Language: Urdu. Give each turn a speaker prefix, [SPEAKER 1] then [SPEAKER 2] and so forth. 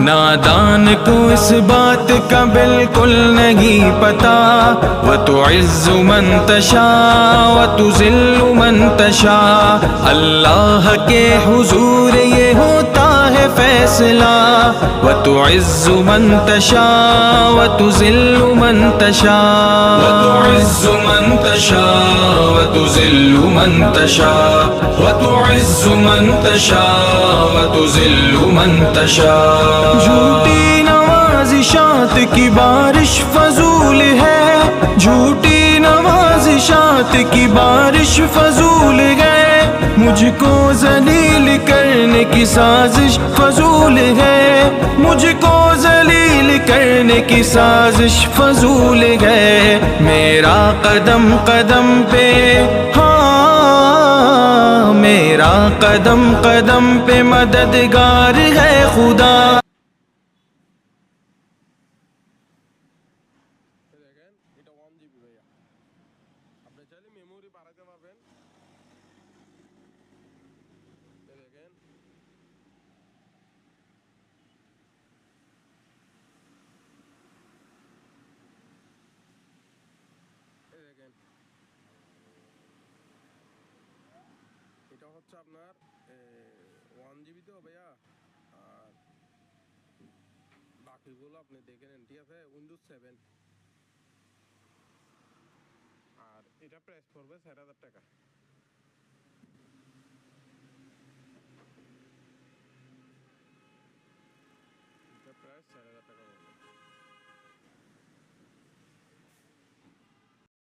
[SPEAKER 1] نادان کو اس بات کا بالکل نہیں پتا، وتعز من تشاء وتذل من تشاء، اللہ کے حضور یہ ہوتا ہے فیصلہ، وتعز من تشاء وتذل من تشاء، وتعز من تشاء وتذل من تشاء، وتعز من تشاء وتذل من تشاء۔ جھوٹی نوازشات کی بارش فضول ہے، جھوٹی نوازشات کی بارش فضول ہے، مجھ کو ذلیل کرنے کی سازش فضول ہے، مجھ کو ذلیل کرنے کی سازش فضول ہے، میرا قدم قدم پہ ہاں، میرا قدم قدم پہ مددگار ہے خدا۔
[SPEAKER 2] দেখেন এটা 1 GB ভাইয়া, আপনি চাইলে মেমোরি বাড়াতে পারবেন। দেখেন দেখেন এটা হচ্ছে আপনার 1 GB তো ভাইয়া, আর বাকিগুলো আপনি দেখে নেন, ঠিক আছে। উইন্ডোজ 7, আর এটা প্রাইস পড়বে 4000 টাকা। এটা প্রাইস 4000 টাকা পড়বে।